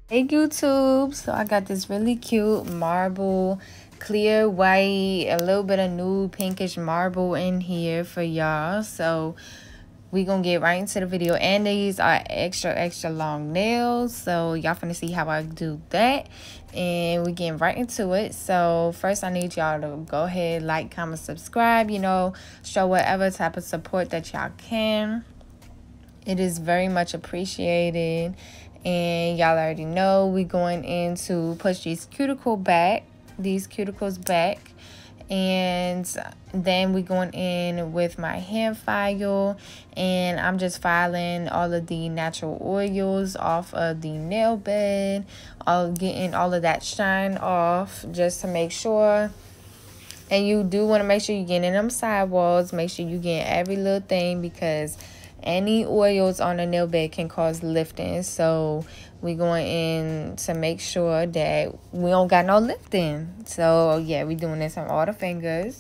Hey YouTube, so I got this really cute marble, clear white, a little bit of nude pinkish marble in here for y'all. So we gonna get right into the video, and these are extra long nails, so y'all finna see how I do that, and we getting right into it. So first I need y'all to go ahead, like, comment, subscribe, show whatever type of support that y'all can. It is very much appreciated. And y'all already know we going in to push these cuticles back. And then we going in with my hand file, and I'm just filing all of the natural oils off of the nail bed, getting all of that shine off just to make sure. And you do want to make sure you get in them sidewalls. Make sure you get every little thing, because any oils on the nail bed can cause lifting. So we going in to make sure that we don't got no lifting. So yeah, we doing this on all the fingers.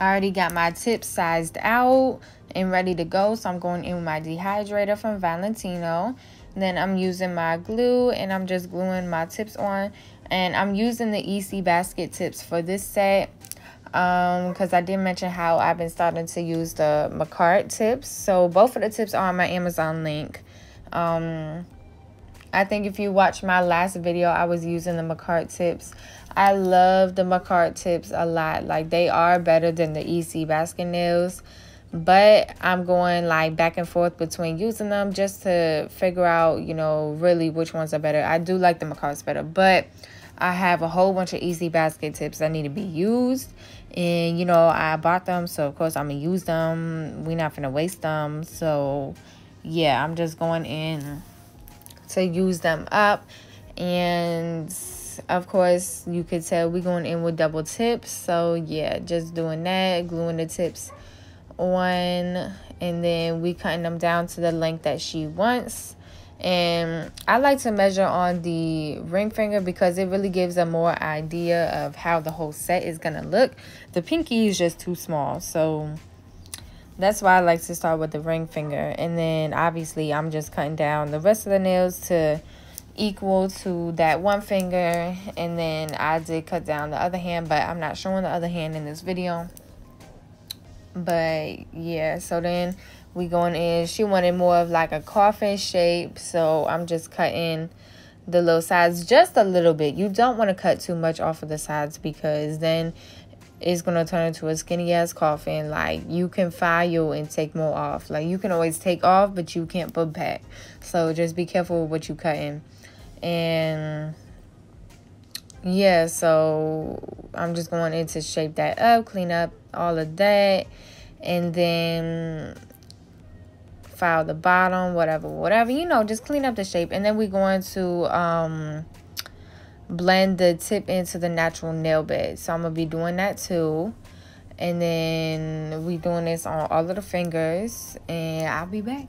I already got my tips sized out and ready to go. So I'm going in with my dehydrator from Valentino. Then I'm using my glue, and I'm just gluing my tips on. And I'm using the EC basket tips for this set, because I did mention how I've been starting to use the Macart tips. So both of the tips are on my Amazon link. I think if you watch my last video, I was using the Macart tips. I love the Macart tips a lot. Like, they are better than the EC basket nails. But I'm going like back and forth between using them just to figure out, really which ones are better. I do like the Macarts better, but I have a whole bunch of EC basket tips that need to be used. And, I bought them, so of course I'm going to use them. We're not going to waste them. So, yeah, I'm just going in to use them up. And of course you could tell we going in with double tips. So yeah, just doing that, gluing the tips on, and then we cutting them down to the length that she wants. And I like to measure on the ring finger because it really gives a more idea of how the whole set is gonna look. The pinky is just too small, so that's why I like to start with the ring finger. And then obviously I'm just cutting down the rest of the nails to equal to that one finger. And then I did cut down the other hand, but I'm not showing the other hand in this video. But yeah, so then we going in. She wanted more of like a coffin shape, so I'm just cutting the little sides just a little bit. You don't want to cut too much off of the sides, because then it's going to turn into a skinny ass coffin. Like, you can file and take more off. Like, you can always take off, but you can't put back. So just be careful with what you cutting. And yeah, so I'm just going in to shape that up, clean up all of that, and then file the bottom, whatever, just clean up the shape. And then we're going to blend the tip into the natural nail bed. So I'm gonna be doing that too. And then we doing this on all of the fingers, and I'll be back.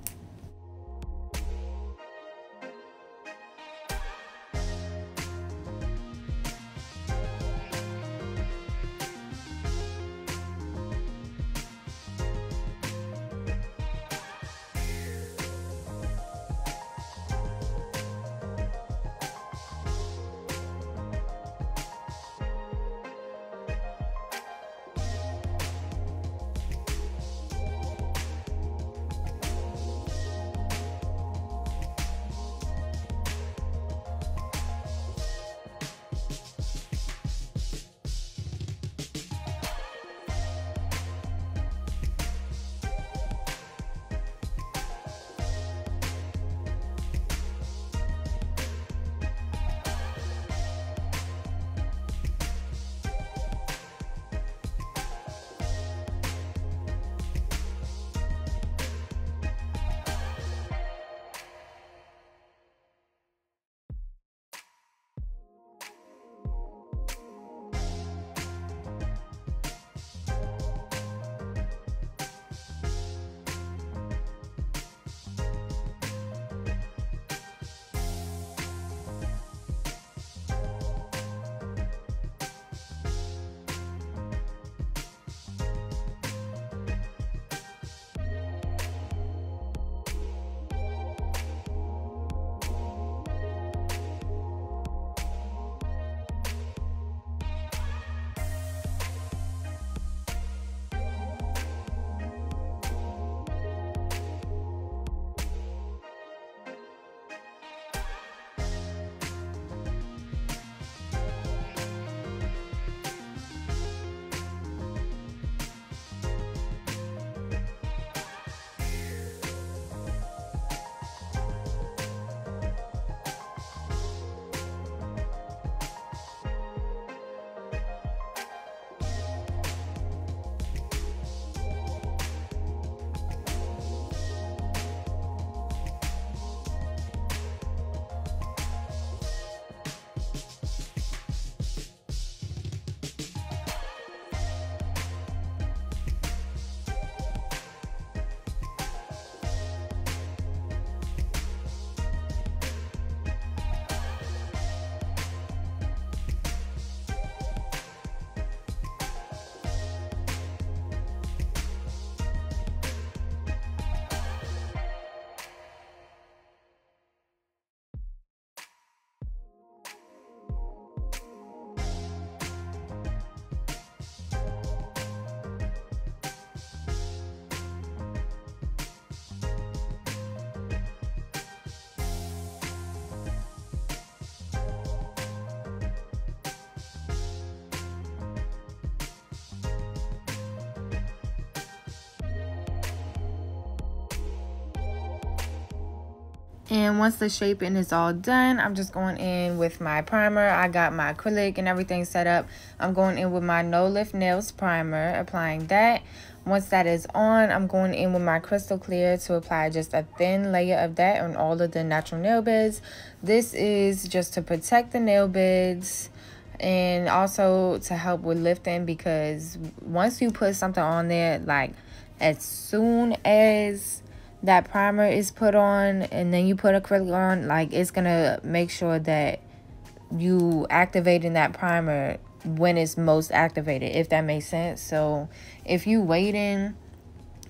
And once the shaping is all done, I'm just going in with my primer. I got my acrylic and everything set up. I'm going in with my No Lift Nails primer, applying that. Once that is on, I'm going in with my crystal clear to apply just a thin layer of that on all of the natural nail beds. This is just to protect the nail beds and also to help with lifting, because once you put something on there, like as soon as that primer is put on and then you put acrylic on, like it's gonna make sure that you activating that primer when it's most activated, if that makes sense. So if you waiting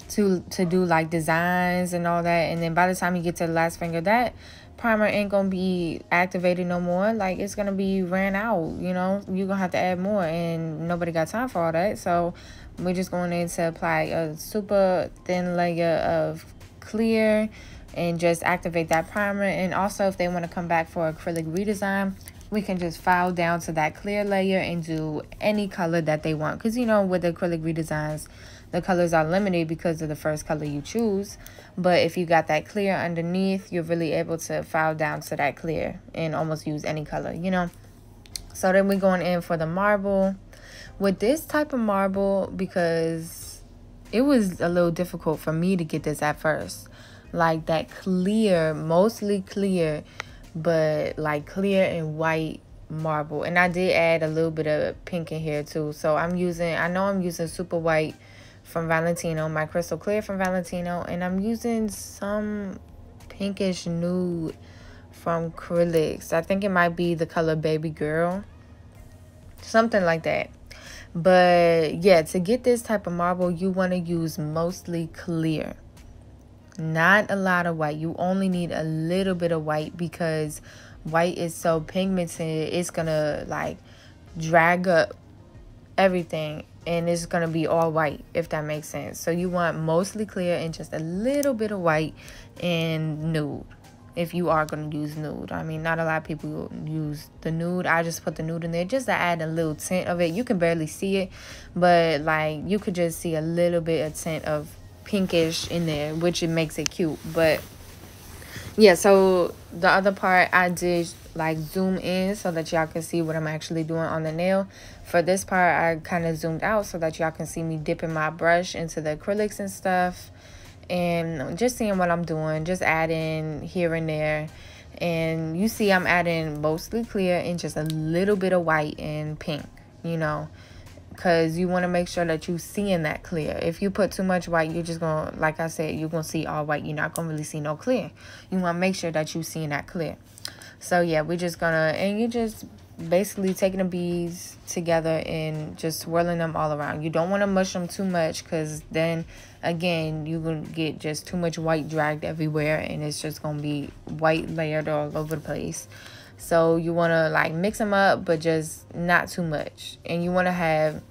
to do like designs and all that, and then by the time you get to the last finger, that primer ain't gonna be activated no more. Like it's gonna be ran out, you know. You're gonna have to add more, and nobody got time for all that. So we're just going in to apply a super thin layer of clear and just activate that primer. And also, if they want to come back for acrylic redesign, we can just file down to that clear layer and do any color that they want, because you know, with the acrylic redesigns, the colors are limited because of the first color you choose. But if you got that clear underneath, you're really able to file down to that clear and almost use any color, you know. So then we're going in for the marble. With this type of marble, because it was a little difficult for me to get this at first, like that clear, mostly clear, but like clear and white marble. And I did add a little bit of pink in here too. So I know I'm using super white from Valentino, my crystal clear from Valentino, and I'm using some pinkish nude from Acrylics. I think it might be the color Baby Girl, something like that. But yeah, to get this type of marble, you want to use mostly clear, not a lot of white. You only need a little bit of white, because white is so pigmented, it's gonna like drag up everything, and it's gonna be all white, if that makes sense. So you want mostly clear and just a little bit of white and nude, if you are going to use nude. I mean, not a lot of people use the nude. I just put the nude in there just to add a little tint of it. You can barely see it, but like you could just see a little bit of tint of pinkish in there, which it makes it cute. But yeah, so the other part I did like zoom in so that y'all can see what I'm actually doing on the nail. For this part, I kind of zoomed out so that y'all can see me dipping my brush into the acrylics and stuff, and just seeing what I'm doing, just adding here and there. And you see I'm adding mostly clear and just a little bit of white and pink, you know, because you want to make sure that you seeing that clear. If you put too much white, you're just going to, like I said, you're going to see all white. You're not going to really see no clear. You want to make sure that you seeing that clear. So yeah, we're just going to, and you just basically taking the beads together and just swirling them all around. You don't want to mush them too much, because then again you're gonna get just too much white dragged everywhere, and it's just gonna be white layered all over the place. So you want to like mix them up, but just not too much. And you want to have,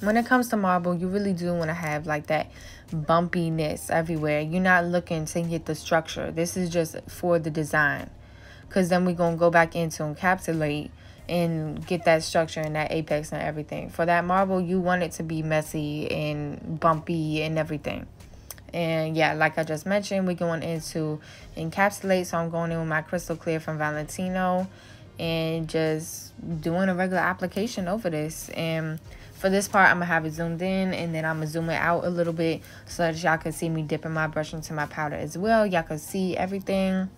when it comes to marble, you really do want to have like that bumpiness everywhere. You're not looking to get the structure. This is just for the design, because then we're gonna go back into encapsulate and get that structure and that apex and everything. For that marble, you want it to be messy and bumpy and everything. And yeah, like I just mentioned, we're going into encapsulate. So I'm going in with my crystal clear from Valentino and just doing a regular application over this. And for this part, I'm gonna have it zoomed in, and then I'm gonna zoom it out a little bit so that y'all can see me dipping my brush into my powder as well. Y'all can see everything.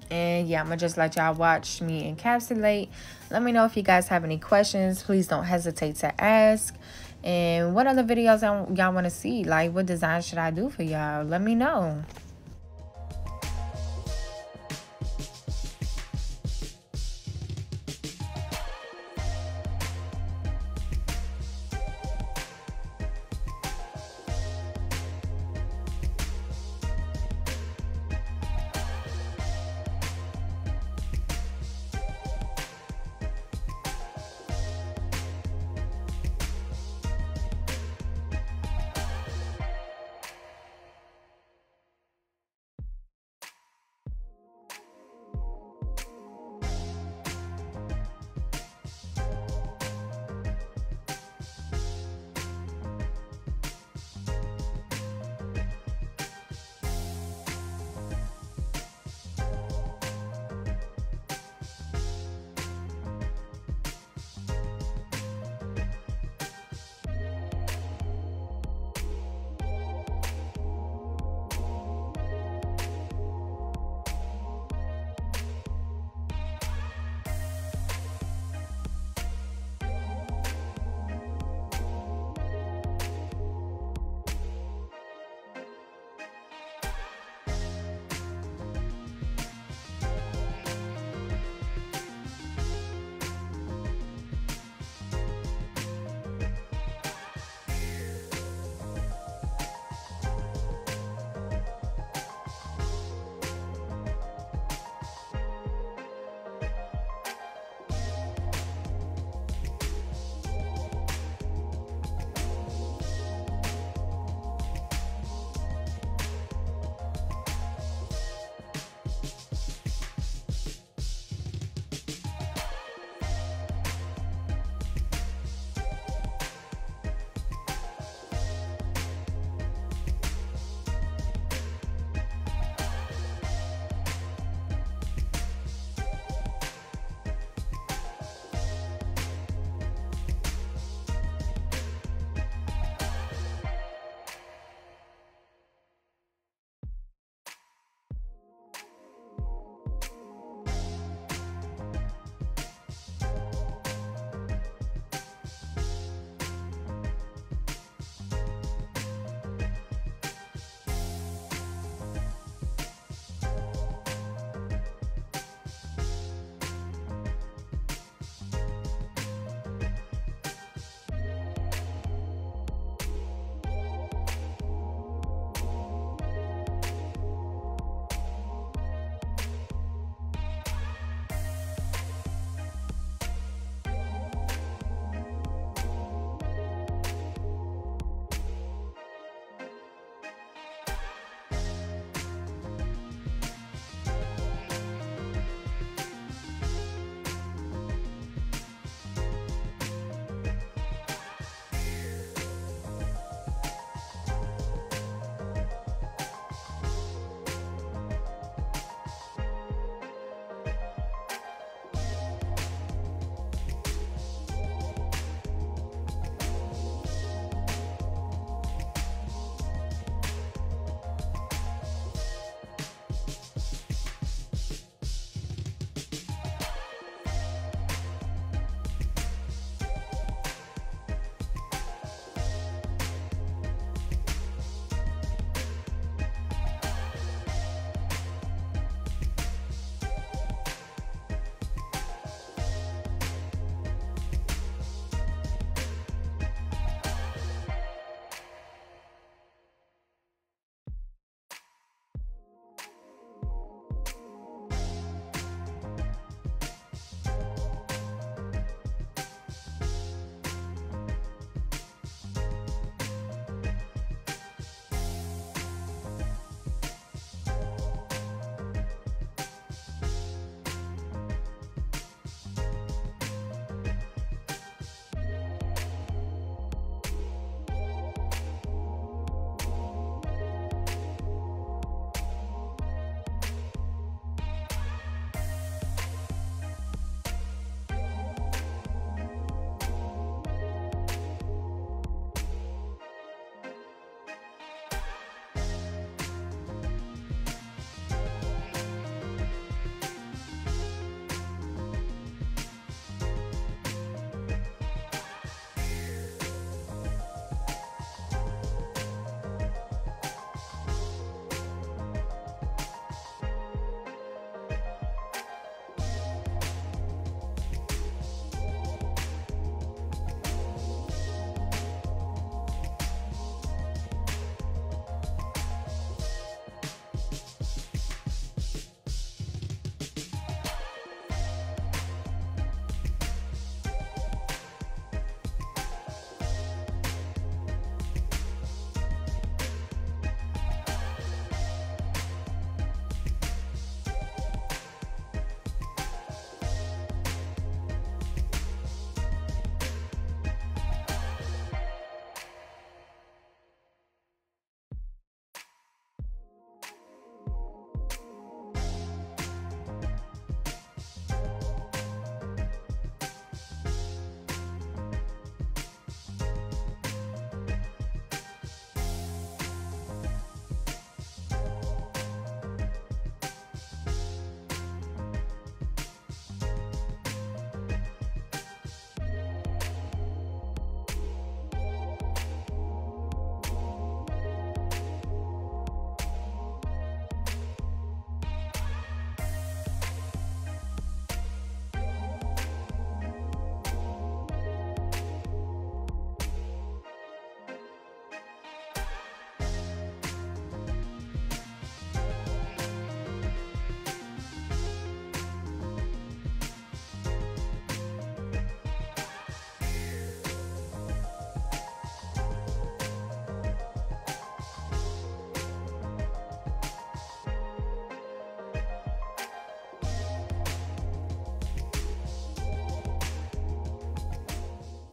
And yeah, I'm gonna just let y'all watch me encapsulate. Let me know if you guys have any questions. Please don't hesitate to ask. And what other videos y'all want to see? Like, what design should I do for y'all? Let me know.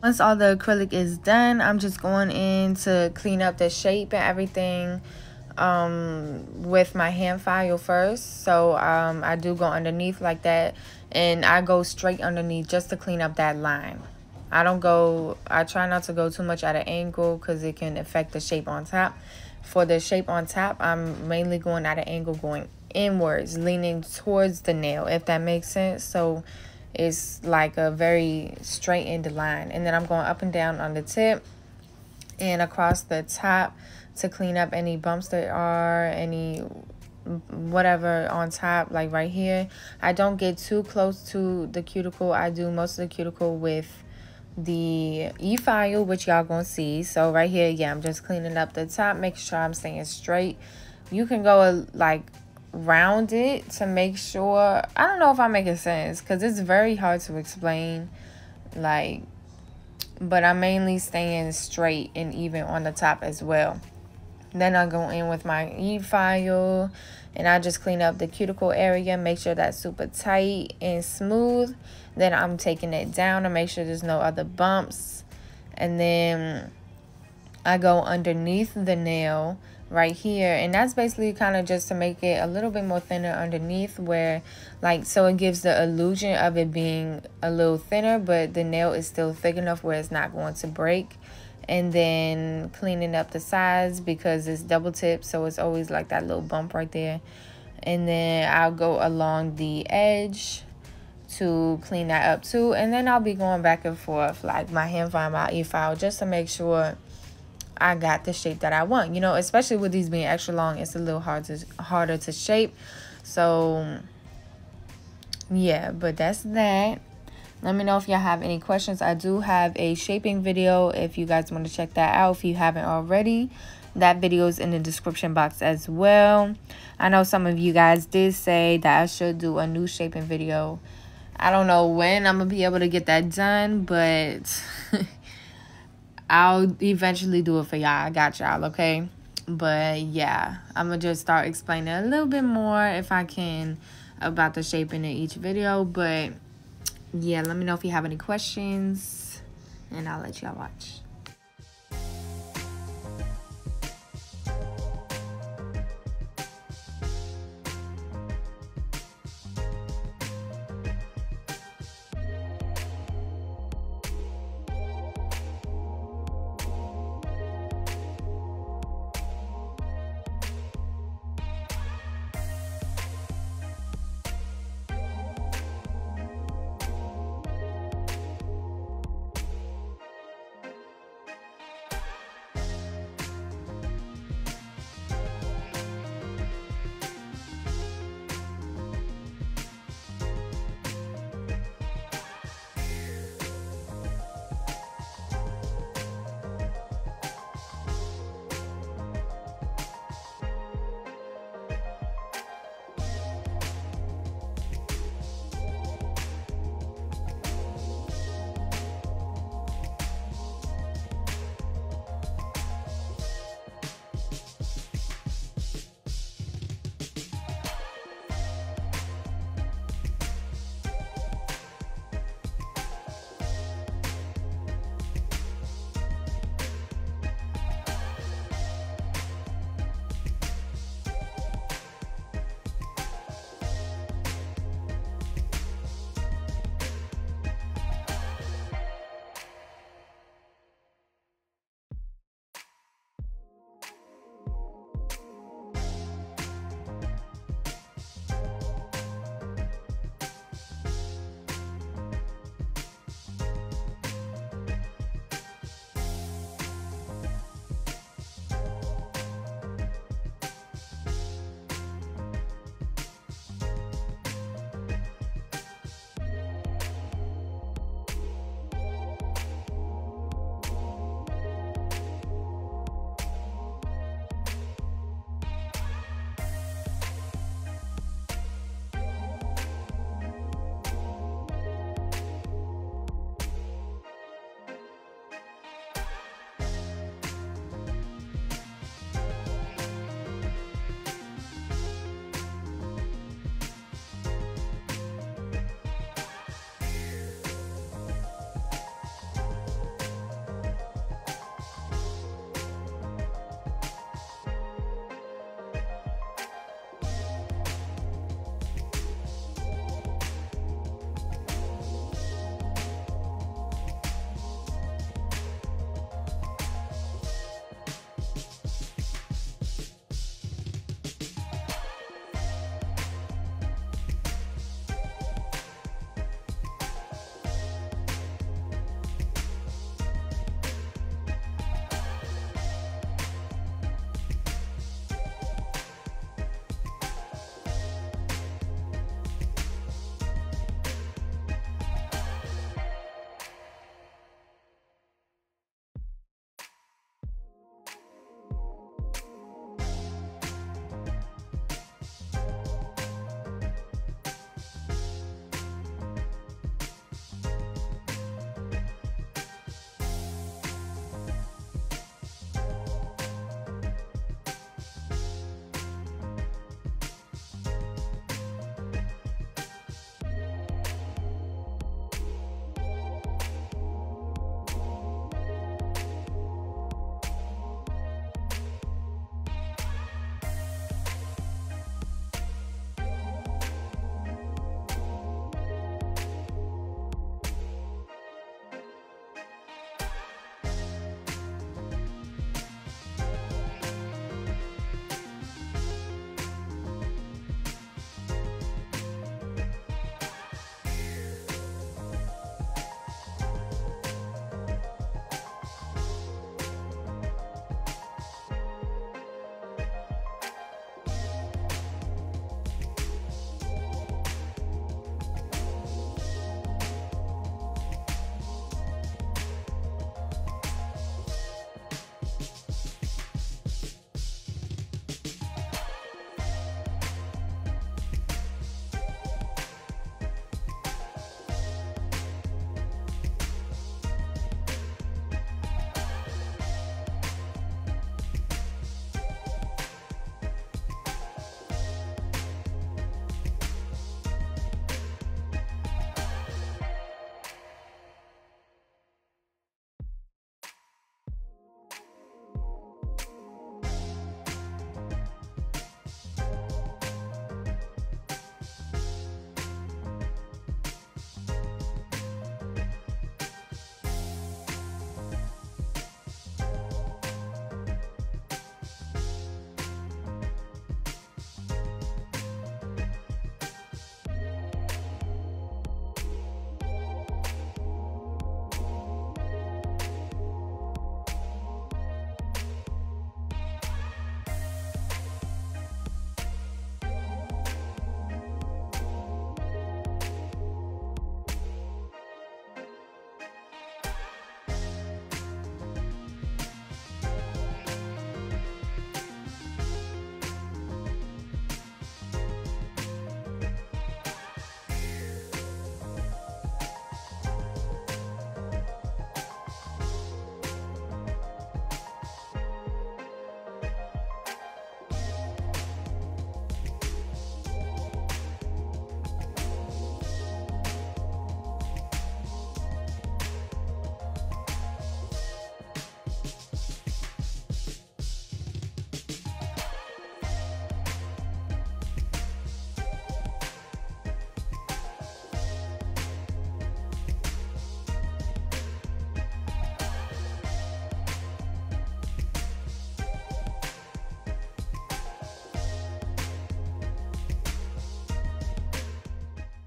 Once all the acrylic is done, I'm just going in to clean up the shape and everything with my hand file first. So I do go underneath like that, and I go straight underneath just to clean up that line. I try not to go too much at an angle because it can affect the shape on top. For the shape on top, I'm mainly going at an angle, going inwards, leaning towards the nail, if that makes sense. So it's like a very straightened line. And then I'm going up and down on the tip and across the top to clean up any bumps there are, any whatever on top, like right here. I don't get too close to the cuticle. I do most of the cuticle with the e-file, which y'all gonna see. So right here, yeah, I'm just cleaning up the top, making sure I'm staying straight. You can go like round it to make sure. I don't know if I'm making sense because it's very hard to explain, like, but I'm mainly staying straight and even on the top as well. Then I go in with my e-file and I just clean up the cuticle area, make sure that's super tight and smooth. Then I'm taking it down to make sure there's no other bumps. And then I go underneath the nail right here, and that's basically kind of just to make it a little bit more thinner underneath, where like, so it gives the illusion of it being a little thinner, but the nail is still thick enough where it's not going to break. And then cleaning up the sides because it's double tip, so it's always like that little bump right there. And then I'll go along the edge to clean that up too, and then I'll be going back and forth like my hand file, my e-file, just to make sure I got the shape that I want. You know, especially with these being extra long, it's a little harder to shape. So yeah, but that's that. Let me know if y'all have any questions. I do have a shaping video if you guys want to check that out if you haven't already. That video is in the description box as well. I know some of you guys did say that I should do a new shaping video. I don't know when I'm going to be able to get that done, but I'll eventually do it for y'all. I got y'all, okay? But yeah, I'm going to just start explaining a little bit more if I can about the shaping in each video. But yeah, let me know if you have any questions, and I'll let y'all watch.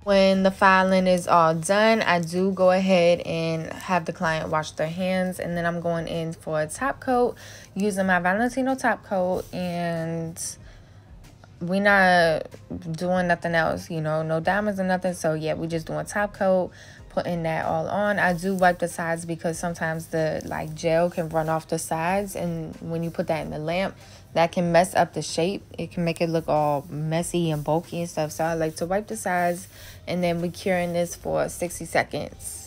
When the filing is all done, I do go ahead and have the client wash their hands, and then I'm going in for a top coat using my Valentino top coat, and we not doing nothing else, you know, no diamonds or nothing. So yeah, we just doing top coat, putting that all on. I do wipe the sides because sometimes the like gel can run off the sides, and when you put that in the lamp, that can mess up the shape. It can make it look all messy and bulky and stuff. So I like to wipe the sides, and then we curing this for 60 seconds.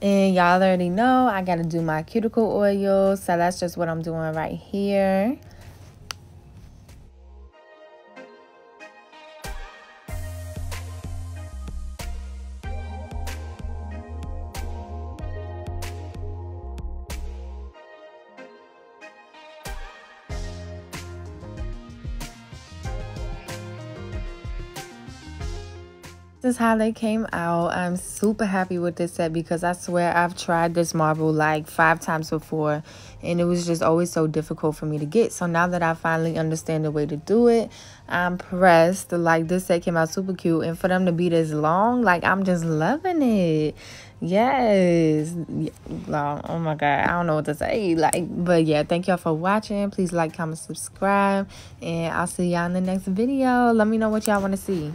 And y'all already know I gotta do my cuticle oil, so that's just what I'm doing right here. This is how they came out. I'm super happy with this set because I swear I've tried this marble like 5 times before, and it was just always so difficult for me to get. So now that I finally understand the way to do it, I'm pressed. Like, this set came out super cute, and for them to be this long, like, I'm just loving it. Yes. Oh my god, I don't know what to say. Like, but yeah, thank y'all for watching. Please like, comment, subscribe, and I'll see y'all in the next video. Let me know what y'all want to see.